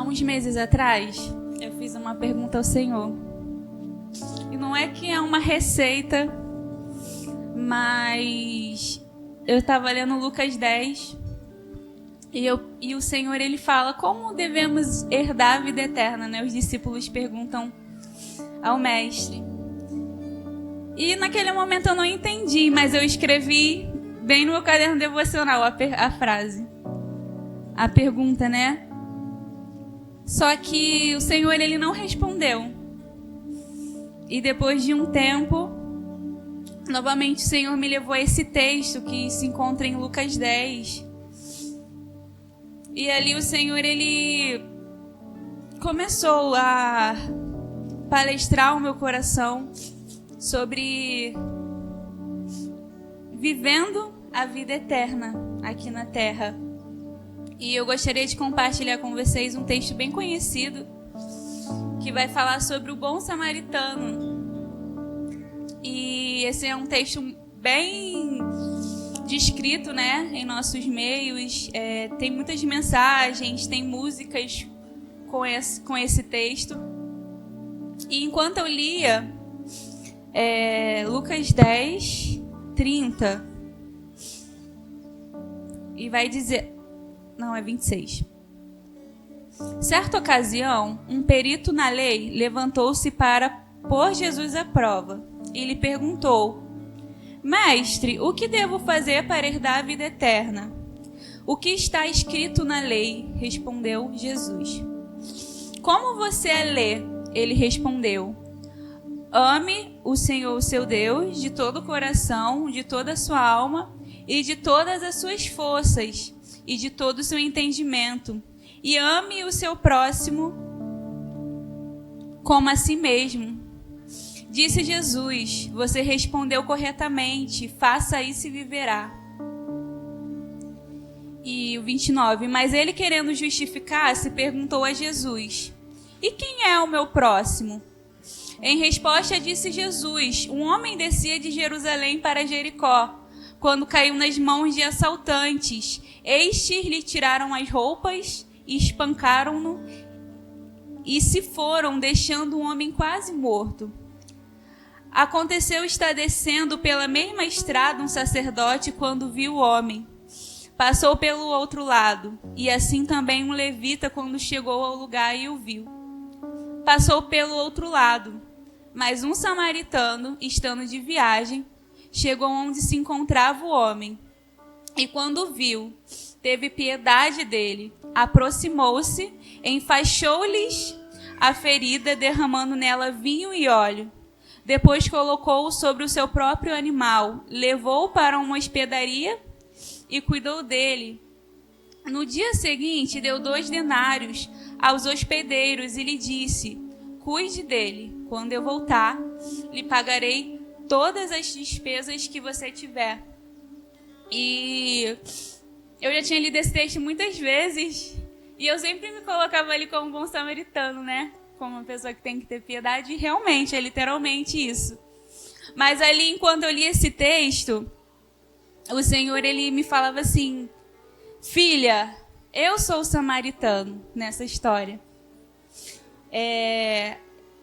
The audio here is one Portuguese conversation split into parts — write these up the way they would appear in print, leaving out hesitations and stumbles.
Há uns meses atrás, eu fiz uma pergunta ao Senhor. E não é que é uma receita, mas eu estava lendo Lucas 10 e o Senhor ele fala como devemos herdar a vida eterna, né? Os discípulos perguntam ao mestre. E naquele momento eu não entendi, mas eu escrevi bem no meu caderno devocional a frase, a pergunta, né? Só que o Senhor ele não respondeu. E depois de um tempo, novamente o Senhor me levou a esse texto que se encontra em Lucas 10. E ali o Senhor ele começou a palestrar o meu coração sobre vivendo a vida eterna aqui na Terra. E eu gostaria de compartilhar com vocês um texto bem conhecido que vai falar sobre o bom samaritano. E esse é um texto bem descrito, né, em nossos meios. Tem muitas mensagens, tem músicas com esse texto. E enquanto eu lia Lucas 10, 30, e vai dizer... Não, é 26. Certa ocasião, um perito na lei levantou-se para pôr Jesus à prova e lhe perguntou: Mestre, o que devo fazer para herdar a vida eterna? O que está escrito na lei? Respondeu Jesus. Como você a lê? Ele respondeu: Ame o Senhor, o seu Deus, de todo o coração, de toda a sua alma e de todas as suas forças e de todo o seu entendimento, e ame o seu próximo como a si mesmo. Disse Jesus: você respondeu corretamente, faça isso e viverá. E o 29, mas ele, querendo justificar-se, perguntou a Jesus: e quem é o meu próximo? Em resposta disse Jesus: um homem descia de Jerusalém para Jericó, quando caiu nas mãos de assaltantes. Estes lhe tiraram as roupas e espancaram-no e se foram, deixando o homem quase morto. Aconteceu estar descendo pela mesma estrada um sacerdote quando viu o homem. Passou pelo outro lado, e assim também um levita quando chegou ao lugar e o viu. Passou pelo outro lado, mas um samaritano, estando de viagem, chegou onde se encontrava o homem. E quando viu, teve piedade dele, aproximou-se, enfaixou-lhes a ferida, derramando nela vinho e óleo. Depois colocou-o sobre o seu próprio animal, levou-o para uma hospedaria e cuidou dele. No dia seguinte, deu 2 denários aos hospedeiros e lhe disse: cuide dele, quando eu voltar, lhe pagarei todas as despesas que você tiver. E eu já tinha lido esse texto muitas vezes e eu sempre me colocava ali como bom samaritano, né? Como uma pessoa que tem que ter piedade, e realmente, é literalmente isso. Mas ali, enquanto eu li esse texto, o Senhor, ele me falava assim: filha, eu sou o samaritano nessa história.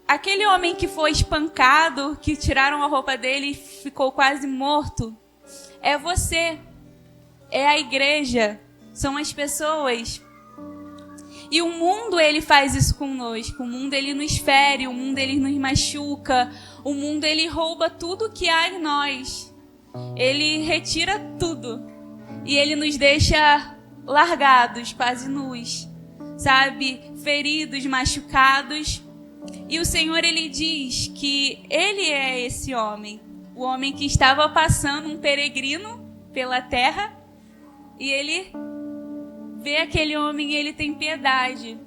Aquele homem que foi espancado, que tiraram a roupa dele e ficou quase morto, é você, é a igreja, são as pessoas. E o mundo, ele faz isso conosco. O mundo, ele nos fere, o mundo, ele nos machuca, o mundo, ele rouba tudo que há em nós. Ele retira tudo e ele nos deixa largados, quase nus, sabe? Feridos, machucados. E o Senhor, ele diz que ele é esse homem, o homem que estava passando, um peregrino pela terra, e ele vê aquele homem e ele tem piedade.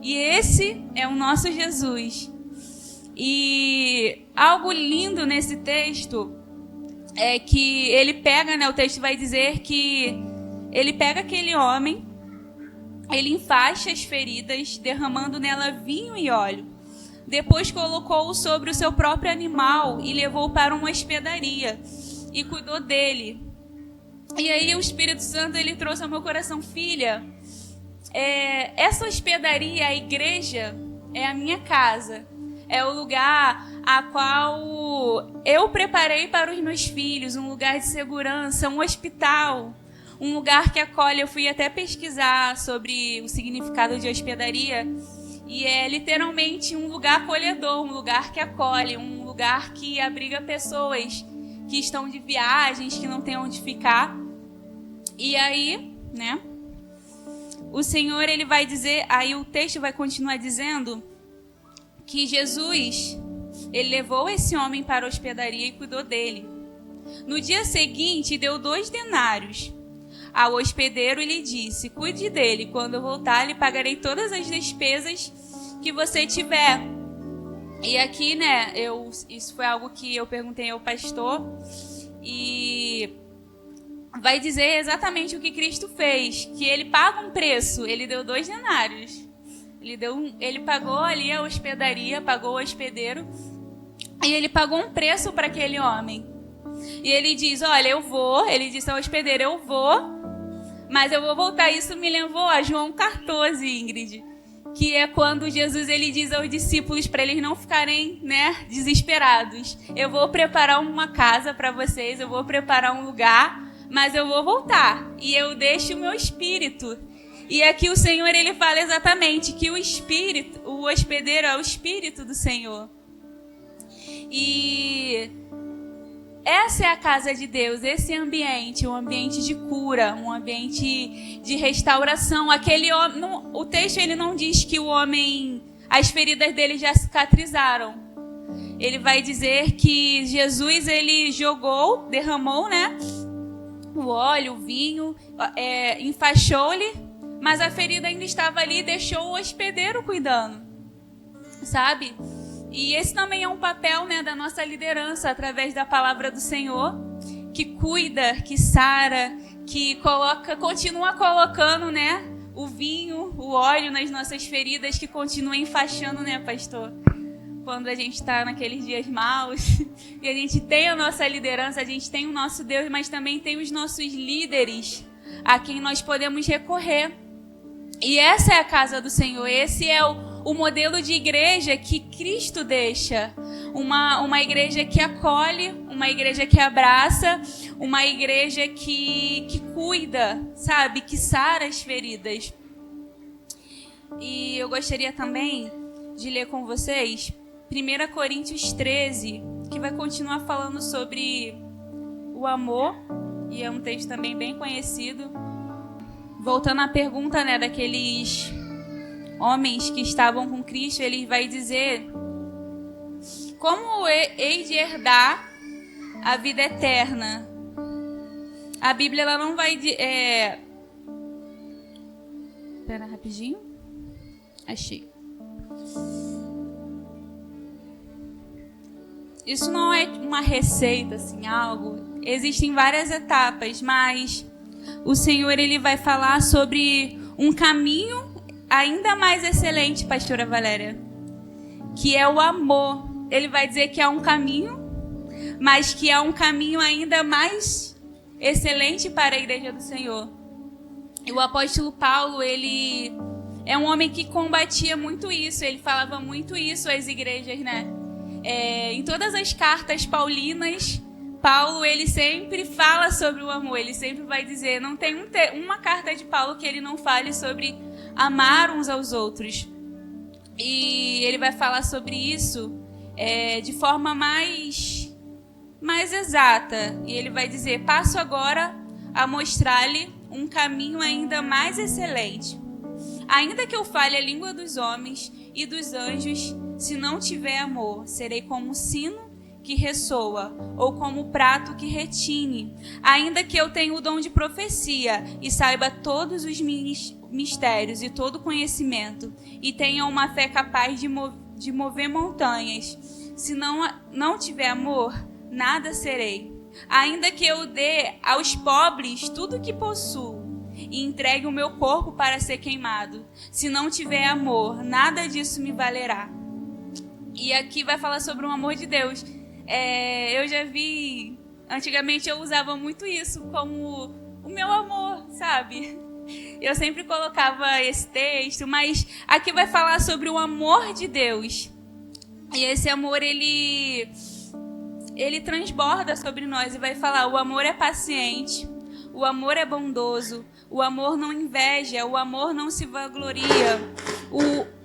E esse é o nosso Jesus. E algo lindo nesse texto é que ele pega, né, o texto vai dizer que ele pega aquele homem, ele enfaixa as feridas, derramando nela vinho e óleo. Depois colocou-o sobre o seu próprio animal e levou-o para uma hospedaria e cuidou dele. E aí o Espírito Santo, ele trouxe ao meu coração: filha, essa hospedaria, a igreja, é a minha casa. É o lugar a qual eu preparei para os meus filhos, um lugar de segurança, um hospital, um lugar que acolhe. Eu fui até pesquisar sobre o significado de hospedaria e é literalmente um lugar acolhedor, um lugar que acolhe, um lugar que abriga pessoas que estão de viagens, que não têm onde ficar. E aí, né, o Senhor, ele vai dizer, aí o texto vai continuar dizendo que Jesus, ele levou esse homem para a hospedaria e cuidou dele. No dia seguinte, deu 2 denários ao hospedeiro e lhe disse: cuide dele, quando eu voltar, lhe pagarei todas as despesas que você tiver. E aqui, né, isso foi algo que eu perguntei ao pastor, e vai dizer exatamente o que Cristo fez, que ele paga um preço. Ele deu 2 denários. Ele pagou ali a hospedaria, pagou o hospedeiro, e ele pagou um preço para aquele homem. E ele diz: olha, ele disse ao hospedeiro, eu vou, mas eu vou voltar. Isso me levou a João 14, Ingrid, que é quando Jesus, ele diz aos discípulos para eles não ficarem, né, desesperados. Eu vou preparar uma casa para vocês, eu vou preparar um lugar, mas eu vou voltar e eu deixo o meu espírito. E aqui o Senhor, ele fala exatamente que o espírito, o hospedeiro é o espírito do Senhor. E essa é a casa de Deus, esse ambiente, um ambiente de cura, um ambiente de restauração. Aquele homem, o texto, ele não diz que o homem, as feridas dele já cicatrizaram. Ele vai dizer que Jesus, ele derramou, né, o óleo, o vinho, enfaixou-lhe, mas a ferida ainda estava ali e deixou o hospedeiro cuidando, sabe? E esse também é um papel, né, da nossa liderança, através da palavra do Senhor, que cuida, que sara, que continua colocando, né, o vinho, o óleo nas nossas feridas, que continua enfaixando, né, pastor? Quando a gente está naqueles dias maus, e a gente tem a nossa liderança, a gente tem o nosso Deus, mas também tem os nossos líderes, a quem nós podemos recorrer. E essa é a casa do Senhor, esse é o modelo de igreja que Cristo deixa. Uma igreja que acolhe, uma igreja que abraça, uma igreja que cuida, sabe? Que sara as feridas. E eu gostaria também de ler com vocês 1 Coríntios 13, que vai continuar falando sobre o amor, e é um texto também bem conhecido. Voltando à pergunta, né, daqueles homens que estavam com Cristo, ele vai dizer: como hei de herdar a vida eterna? A Bíblia, ela não vai... Espera rapidinho. Achei. Isso não é uma receita, assim, algo. Existem várias etapas, mas o Senhor, ele vai falar sobre um caminho ainda mais excelente, pastora Valéria, que é o amor. Ele vai dizer que há um caminho, mas que há um caminho ainda mais excelente para a igreja do Senhor. E o apóstolo Paulo, ele é um homem que combatia muito isso, ele falava muito isso às igrejas, né? Em todas as cartas paulinas, Paulo, ele sempre fala sobre o amor, ele sempre vai dizer, não tem uma carta de Paulo que ele não fale sobre amar uns aos outros. E ele vai falar sobre isso de forma mais exata. E ele vai dizer: passo agora a mostrar-lhe um caminho ainda mais excelente. Ainda que eu fale a língua dos homens e dos anjos, se não tiver amor, serei como um sino que ressoa, ou como um prato que retine. Ainda que eu tenha o dom de profecia e saiba todos os mistérios e todo conhecimento, e tenha uma fé capaz de mover montanhas, se não tiver amor, nada serei. Ainda que eu dê aos pobres tudo o que possuo e entregue o meu corpo para ser queimado, se não tiver amor, nada disso me valerá. E aqui vai falar sobre o amor de Deus. Eu já vi, antigamente eu usava muito isso como o meu amor, sabe? Eu sempre colocava esse texto, mas aqui vai falar sobre o amor de Deus. E esse amor, ele transborda sobre nós e vai falar: o amor é paciente, o amor é bondoso, o amor não inveja, o amor não se vangloria,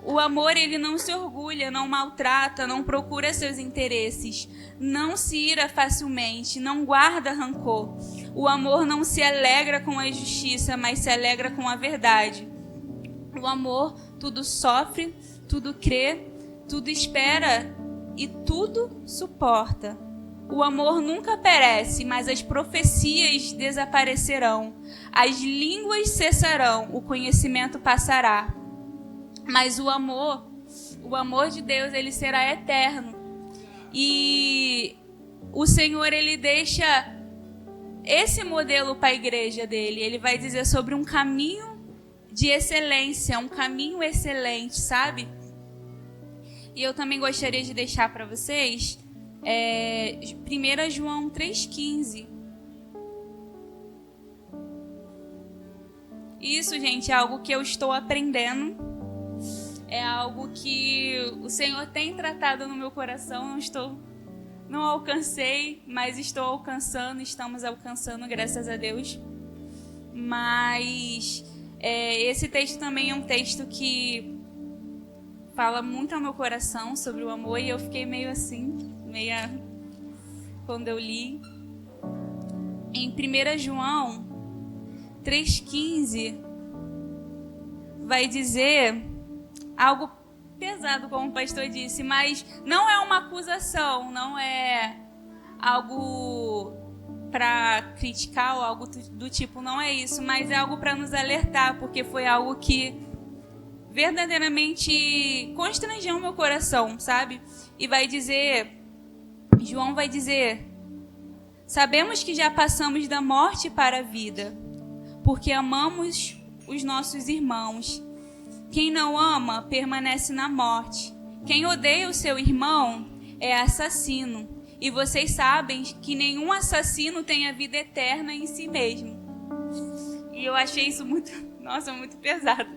o amor, ele não se orgulha, não maltrata, não procura seus interesses, não se ira facilmente, não guarda rancor. O amor não se alegra com a injustiça, mas se alegra com a verdade. O amor tudo sofre, tudo crê, tudo espera e tudo suporta. O amor nunca perece, mas as profecias desaparecerão. As línguas cessarão, o conhecimento passará. Mas o amor de Deus, ele será eterno. E o Senhor, ele deixa esse modelo para a igreja dele. Ele vai dizer sobre um caminho de excelência, um caminho excelente, sabe? E eu também gostaria de deixar para vocês 1 João 3,15. Isso, gente, é algo que eu estou aprendendo. É algo que o Senhor tem tratado no meu coração. Não alcancei, mas estou alcançando, estamos alcançando, graças a Deus. Mas esse texto também é um texto que fala muito ao meu coração sobre o amor, e eu fiquei meio assim, quando eu li. Em 1 João 3,15 vai dizer algo pesado, como o pastor disse, mas não é uma acusação, não é algo para criticar ou algo do tipo, não é isso, mas é algo para nos alertar, porque foi algo que verdadeiramente constrangeu o meu coração, sabe? E João vai dizer: sabemos que já passamos da morte para a vida, porque amamos os nossos irmãos. Quem não ama permanece na morte. Quem odeia o seu irmão é assassino. E vocês sabem que nenhum assassino tem a vida eterna em si mesmo. E eu achei isso muito pesado.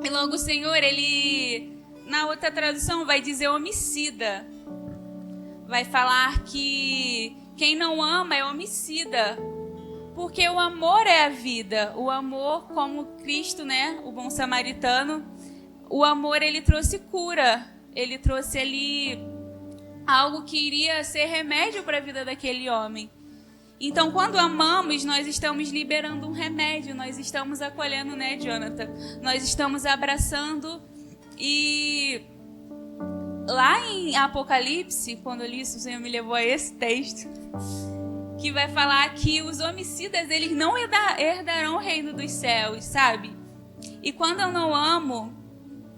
E logo o Senhor, ele, na outra tradução, vai dizer homicida. Vai falar que quem não ama é homicida. Porque o amor é a vida. O amor, como Cristo, né, o bom samaritano, o amor, ele trouxe cura. Ele trouxe ali algo que iria ser remédio para a vida daquele homem. Então, quando amamos, nós estamos liberando um remédio. Nós estamos acolhendo, né, Jonathan? Nós estamos abraçando. E lá em Apocalipse, quando eu li isso, o Senhor me levou a esse texto, que vai falar que os homicidas, eles não herdarão o reino dos céus, sabe? E quando eu não amo,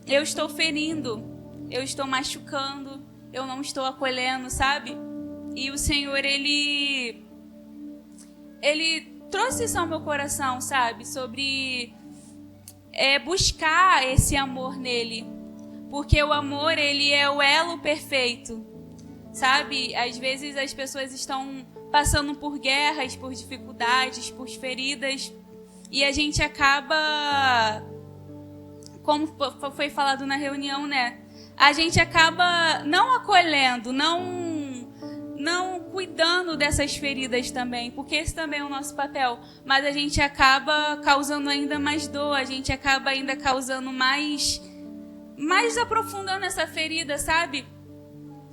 eu estou ferindo, eu estou machucando, eu não estou acolhendo, sabe? E o Senhor, ele trouxe isso ao meu coração, sabe? Sobre buscar esse amor nele. Porque o amor, ele é o elo perfeito, sabe? Às vezes as pessoas estão passando por guerras, por dificuldades, por feridas, e a gente acaba, como foi falado na reunião, né? A gente acaba não acolhendo, não cuidando dessas feridas também, porque esse também é o nosso papel, mas a gente acaba causando ainda mais dor, a gente acaba ainda causando mais aprofundando essa ferida, sabe?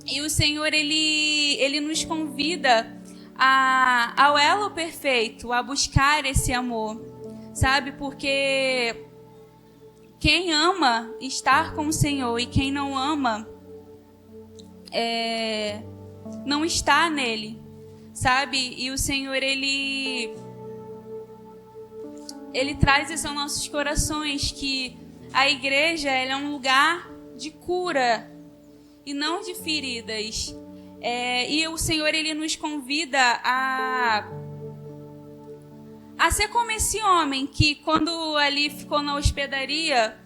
E o Senhor, ele nos convida ao elo perfeito, a buscar esse amor, sabe? Porque quem ama estar com o Senhor e quem não ama não está nele, sabe? E o Senhor, ele traz isso aos nossos corações, que a igreja, ela é um lugar de cura e não de feridas. E o Senhor, ele nos convida a ser como esse homem que, quando ali ficou na hospedaria,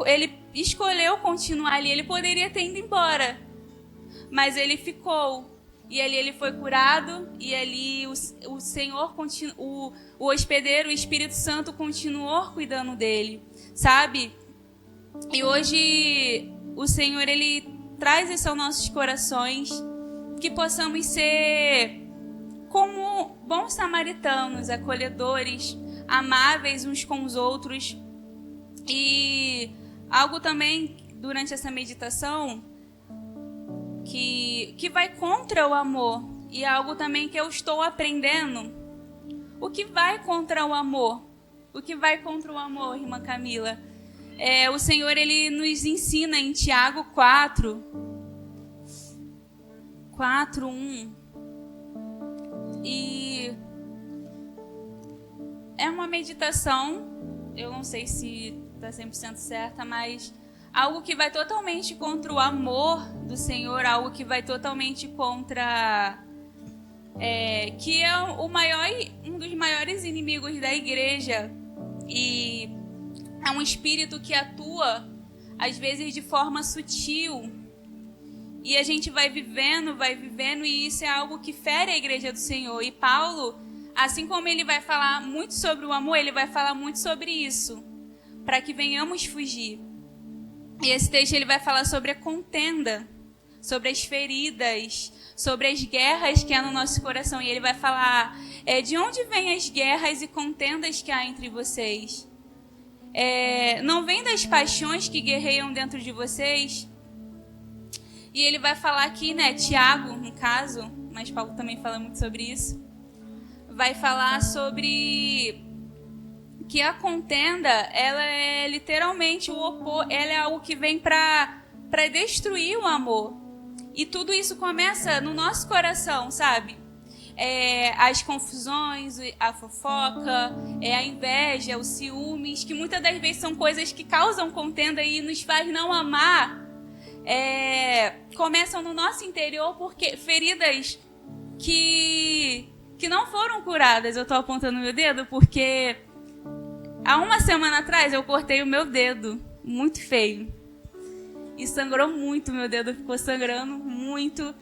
ele escolheu continuar ali. Ele poderia ter ido embora, mas ele ficou. E ali ele foi curado, e ali o Senhor, o hospedeiro, o Espírito Santo continuou cuidando dele, sabe? E hoje o Senhor, ele traz isso aos nossos corações, que possamos ser como bons samaritanos, acolhedores, amáveis uns com os outros. E algo também, durante essa meditação, que vai contra o amor, e algo também que eu estou aprendendo. O que vai contra o amor? O que vai contra o amor, irmã Camila? O Senhor, ele nos ensina em Tiago 4:1. E é uma meditação, eu não sei se está 100% certa, mas algo que vai totalmente contra o amor do Senhor, algo que vai totalmente contra... que é um dos maiores inimigos da igreja. E é um espírito que atua, às vezes, de forma sutil. E a gente vai vivendo, e isso é algo que fere a igreja do Senhor. E Paulo, assim como ele vai falar muito sobre o amor, ele vai falar muito sobre isso, para que venhamos fugir. E esse texto ele vai falar sobre a contenda, sobre as feridas, sobre as guerras que há no nosso coração. E ele vai falar, de onde vêm as guerras e contendas que há entre vocês? Não vem das paixões que guerreiam dentro de vocês? E ele vai falar aqui, né, Tiago, no caso, mas Paulo também fala muito sobre isso, vai falar sobre que a contenda, ela é literalmente o oposto, ela é algo que vem para destruir o amor. E tudo isso começa no nosso coração, sabe? As confusões, a fofoca, a inveja, os ciúmes, que muitas das vezes são coisas que causam contenda e nos faz não amar, começam no nosso interior, porque feridas que não foram curadas. Eu estou apontando meu dedo porque há uma semana atrás eu cortei o meu dedo, muito feio. E sangrou muito, meu dedo ficou sangrando muito.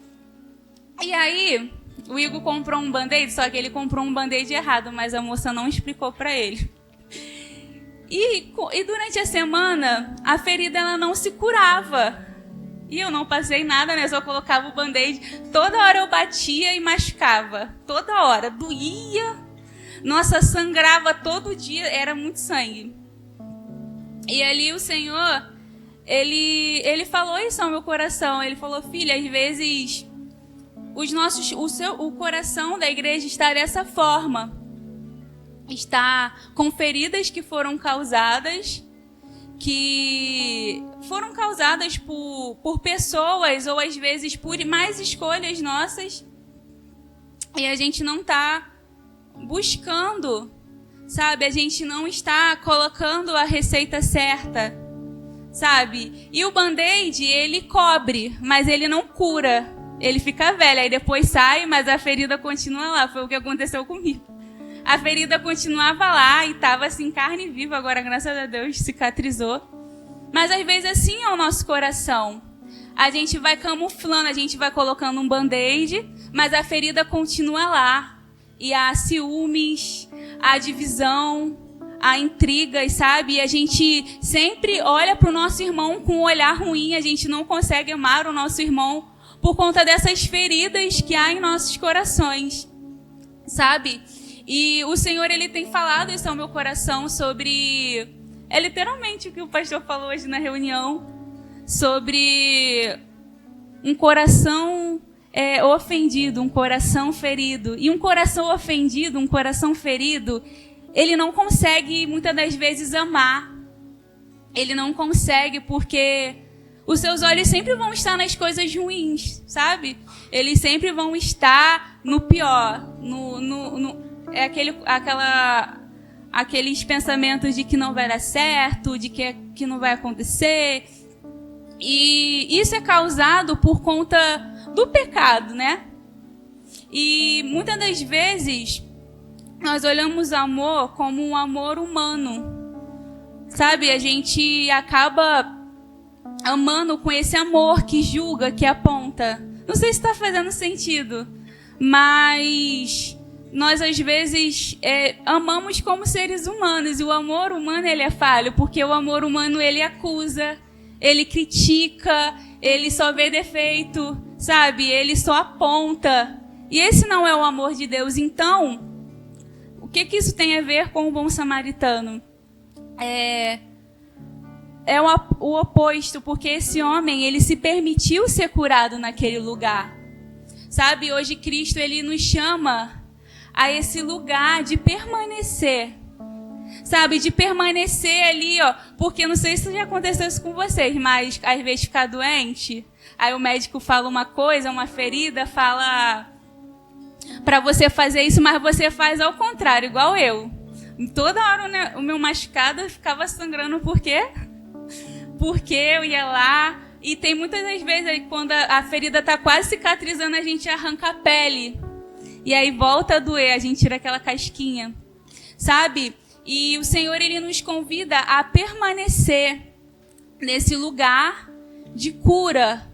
E aí, o Igor comprou um band-aid, só que ele comprou um band-aid errado, mas a moça não explicou pra ele. E durante a semana, a ferida ela não se curava. E eu não passei nada, né? Só colocava o band-aid. Toda hora eu batia e machucava. Toda hora. Doía. Nossa, sangrava todo dia. Era muito sangue. E ali o Senhor, Ele falou isso ao meu coração. Ele falou, filha, às vezes o coração da igreja está dessa forma. Está com feridas que foram causadas por pessoas, ou às vezes por mais escolhas nossas, e a gente não está buscando, sabe? A gente não está colocando a receita certa, sabe? E o band-aid, ele cobre, mas ele não cura. Ele fica velho, aí depois sai, mas a ferida continua lá. Foi o que aconteceu comigo. A ferida continuava lá e estava assim, carne viva. Agora, graças a Deus, cicatrizou. Mas às vezes assim é o nosso coração. A gente vai camuflando, a gente vai colocando um band-aid, mas a ferida continua lá. E há ciúmes, há divisão, há intrigas, sabe? E a gente sempre olha para o nosso irmão com um olhar ruim. A gente não consegue amar o nosso irmão por conta dessas feridas que há em nossos corações, sabe? E o Senhor, ele tem falado isso ao meu coração sobre... É literalmente o que o pastor falou hoje na reunião, sobre um coração ofendido, um coração ferido. E um coração ofendido, um coração ferido, ele não consegue, muitas das vezes, amar. Ele não consegue porque os seus olhos sempre vão estar nas coisas ruins, sabe? Eles sempre vão estar no pior, aqueles pensamentos de que não vai dar certo, de que não vai acontecer. E isso é causado por conta do pecado, né? E muitas das vezes nós olhamos amor como um amor humano, sabe? A gente acaba amando com esse amor que julga, que aponta, Não sei se está fazendo sentido, mas nós às vezes amamos como seres humanos, e o amor humano ele é falho, porque o amor humano ele acusa, ele critica, ele só vê defeito, sabe? Ele só aponta. E esse não é o amor de Deus. Então, o que isso tem a ver com o bom samaritano? É o oposto, porque esse homem, ele se permitiu ser curado naquele lugar. Sabe, hoje Cristo, ele nos chama a esse lugar de permanecer. Sabe, de permanecer ali, ó. Porque não sei se já aconteceu isso com vocês, mas às vezes ficar doente, aí o médico fala uma coisa, uma ferida, fala pra você fazer isso, mas você faz ao contrário, igual eu. Toda hora, né, o meu machucado ficava sangrando, por quê? Porque eu ia lá, e tem muitas das vezes, quando a ferida tá quase cicatrizando, a gente arranca a pele. E aí volta a doer, a gente tira aquela casquinha. Sabe? E o Senhor, ele nos convida a permanecer nesse lugar de cura.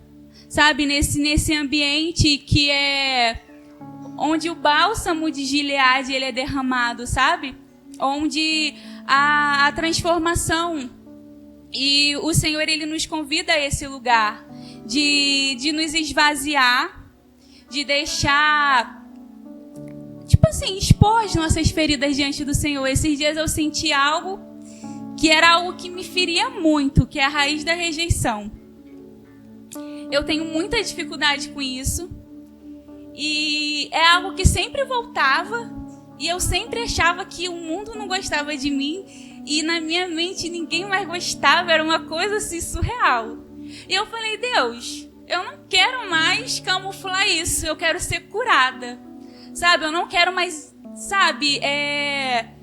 Sabe? Nesse ambiente que é onde o bálsamo de Gileade ele é derramado, sabe? Onde a transformação. E o Senhor, ele nos convida a esse lugar de nos esvaziar, de deixar, tipo assim, expor as nossas feridas diante do Senhor. Esses dias eu senti algo que era algo que me feria muito, que é a raiz da rejeição. Eu tenho muita dificuldade com isso. E é algo que sempre voltava, e eu sempre achava que o mundo não gostava de mim, e na minha mente ninguém mais gostava, era uma coisa assim surreal. E eu falei, Deus, eu não quero mais camuflar isso, eu quero ser curada. Sabe, eu não quero mais, sabe,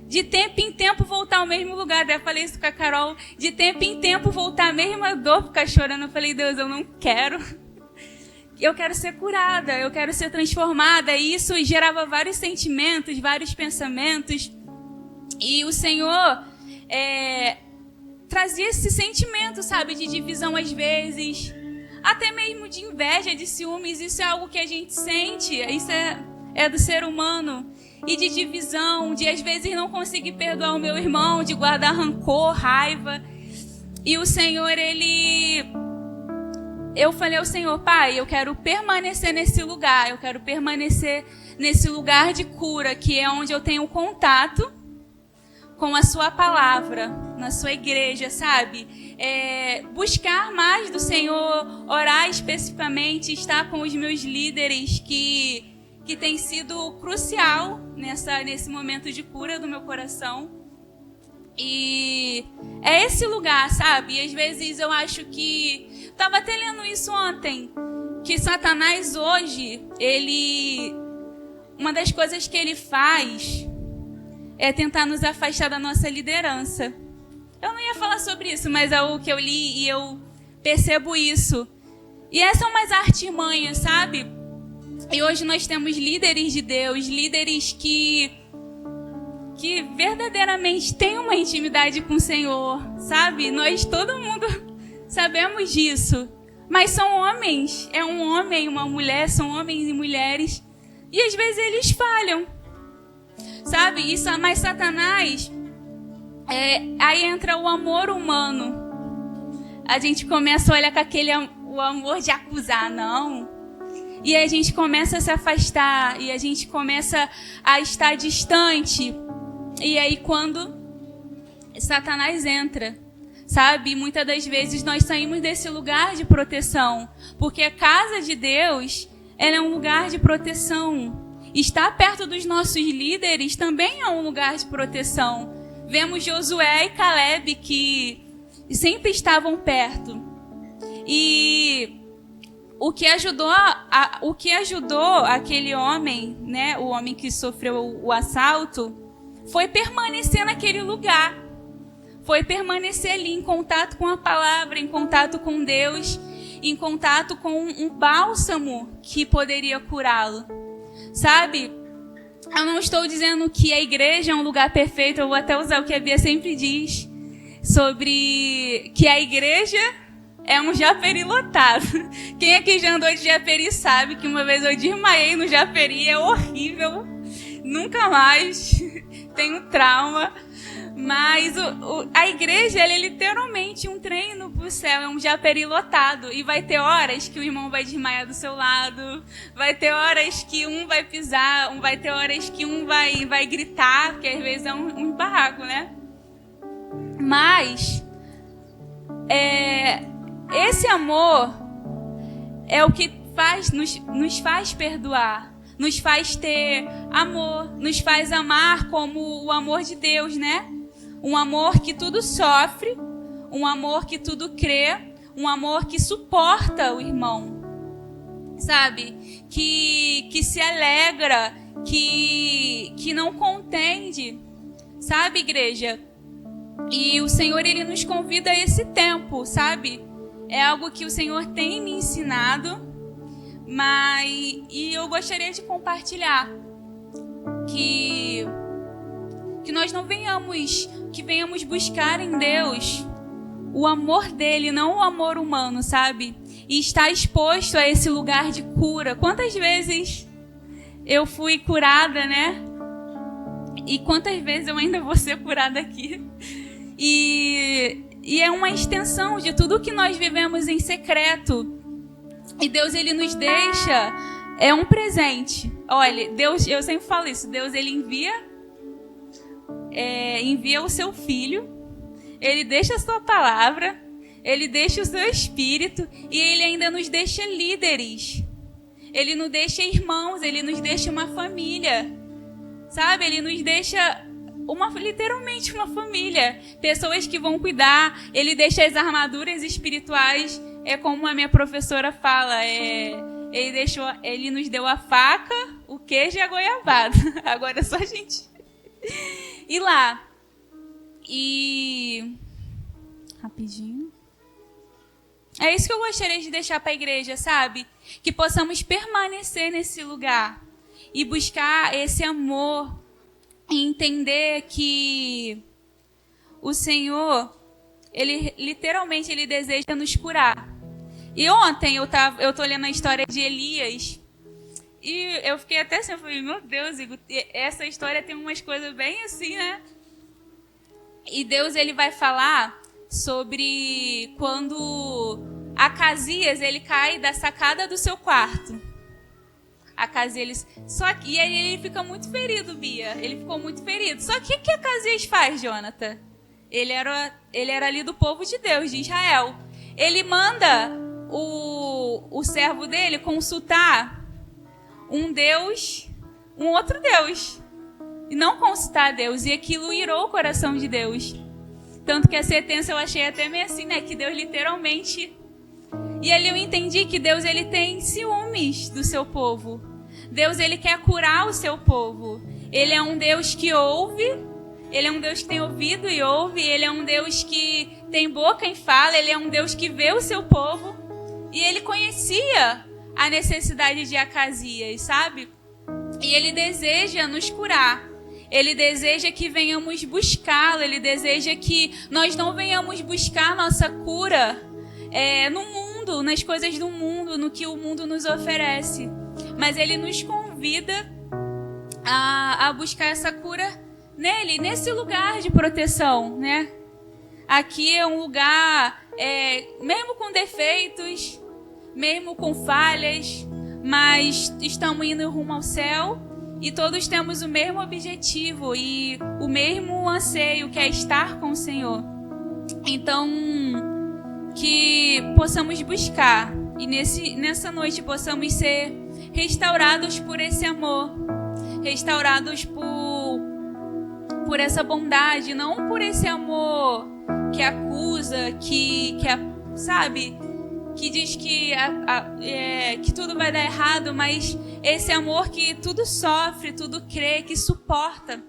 de tempo em tempo voltar ao mesmo lugar. Daí eu falei isso com a Carol, de tempo em tempo voltar a mesma dor, ficar chorando. Eu falei, Deus, eu não quero. Eu quero ser curada, eu quero ser transformada. E isso gerava vários sentimentos, vários pensamentos. E o Senhor trazia esse sentimento, sabe, de divisão às vezes. Até mesmo de inveja, de ciúmes. Isso é algo que a gente sente, isso é do ser humano. E de divisão, de às vezes não conseguir perdoar o meu irmão, de guardar rancor, raiva. E o Senhor, eu falei ao Senhor, Pai, eu quero permanecer nesse lugar, eu quero permanecer nesse lugar de cura, que é onde eu tenho contato com a sua palavra, na sua igreja, sabe? Buscar mais do Senhor, orar especificamente, estar com os meus líderes, que tem sido crucial nesse momento de cura do meu coração. E é esse lugar, sabe? E às vezes eu acho que... Estava até lendo isso ontem, que Satanás hoje, uma das coisas que ele faz é tentar nos afastar da nossa liderança. Eu não ia falar sobre isso, mas é o que eu li e eu percebo isso. E essas são umas artimanhas, sabe? E hoje nós temos líderes de Deus, líderes que verdadeiramente têm uma intimidade com o Senhor, sabe? Todo mundo sabemos disso. Mas são homens, é um homem e uma mulher, são homens e mulheres. E às vezes eles falham, sabe? Mas Satanás, aí entra o amor humano. A gente começa a olhar com o amor de acusar, não. E a gente começa a se afastar, e a gente começa a estar distante. E aí quando Satanás entra, sabe? Muitas das vezes nós saímos desse lugar de proteção, porque a casa de Deus, ela é um lugar de proteção. Estar perto dos nossos líderes também é um lugar de proteção. Vemos Josué e Caleb que sempre estavam perto. E o que ajudou aquele homem, né, o homem que sofreu o assalto, foi permanecer naquele lugar. Foi permanecer ali em contato com a palavra, em contato com Deus, em contato com um bálsamo que poderia curá-lo. Sabe? Eu não estou dizendo que a igreja é um lugar perfeito, eu vou até usar o que a Bia sempre diz, sobre que a igreja é um Japeri lotado. Quem aqui já andou de Japeri sabe que uma vez eu desmaiei no Japeri, é horrível. Nunca mais. Tenho trauma. Mas a igreja, ela é literalmente um treino pro céu, é um Japeri lotado. E vai ter horas que o irmão vai desmaiar do seu lado, vai ter horas que um vai pisar, vai ter horas que um vai gritar, porque às vezes é um barraco, né? Mas, esse amor é o que nos faz perdoar, nos faz ter amor, nos faz amar como o amor de Deus, né? Um amor que tudo sofre, um amor que tudo crê, um amor que suporta o irmão, sabe? Que se alegra, que não contende, sabe, igreja? E o Senhor, Ele nos convida a esse tempo, sabe? É algo que o Senhor tem me ensinado, e eu gostaria de compartilhar que nós não venhamos buscar em Deus o amor dele, não o amor humano, sabe? E estar exposto a esse lugar de cura. Quantas vezes eu fui curada, né? E quantas vezes eu ainda vou ser curada aqui? E é uma extensão de tudo que nós vivemos em secreto. E Deus, Ele nos deixa, é um presente. Olha, Deus, eu sempre falo isso, Deus, Ele envia o seu Filho, Ele deixa a sua palavra, Ele deixa o seu Espírito e Ele ainda nos deixa líderes. Ele nos deixa irmãos, Ele nos deixa uma família, sabe? Ele nos deixa literalmente uma família, pessoas que vão cuidar. Ele deixa as armaduras espirituais, é como a minha professora fala, Ele nos deu a faca, o queijo e a goiabada. Agora é só a gente ir lá. E rapidinho. É isso que eu gostaria de deixar para a igreja, sabe? Que possamos permanecer nesse lugar e buscar esse amor e entender que o Senhor, Ele literalmente Ele deseja nos curar. E ontem eu tô lendo a história de Elias e eu fiquei até assim, eu falei, meu Deus, essa história tem umas coisas bem assim, né? E Deus, Ele vai falar sobre quando Acasias, ele cai da sacada do seu quarto. Acasias, e aí ele fica muito ferido, Bia. Ele ficou muito ferido. Só que o que Acasias faz, Jonathan? Ele era ali do povo de Deus, de Israel. Ele manda o servo dele consultar um outro Deus. E não consultar Deus. E aquilo irou o coração de Deus. Tanto que a sentença eu achei até meio assim, né? Que Deus literalmente... E ali eu entendi que Deus, Ele tem ciúmes do seu povo. Deus, Ele quer curar o seu povo. Ele é um Deus que ouve. Ele é um Deus que tem ouvido e ouve. Ele é um Deus que tem boca e fala. Ele é um Deus que vê o seu povo. E Ele conhecia a necessidade de Acasias, sabe? E Ele deseja nos curar. Ele deseja que venhamos buscá-lo. Ele deseja que nós não venhamos buscar nossa cura no mundo, nas coisas do mundo, no que o mundo nos oferece. Mas Ele nos convida a buscar essa cura nele, nesse lugar de proteção, né? Aqui é um lugar, mesmo com defeitos, mesmo com falhas, mas estamos indo rumo ao céu. E todos temos o mesmo objetivo e o mesmo anseio, que é estar com o Senhor. Então, que possamos buscar e nessa noite possamos ser restaurados por esse amor, restaurados por essa bondade, não por esse amor que acusa, que sabe, que diz que tudo vai dar errado, mas esse amor que tudo sofre, tudo crê, que suporta.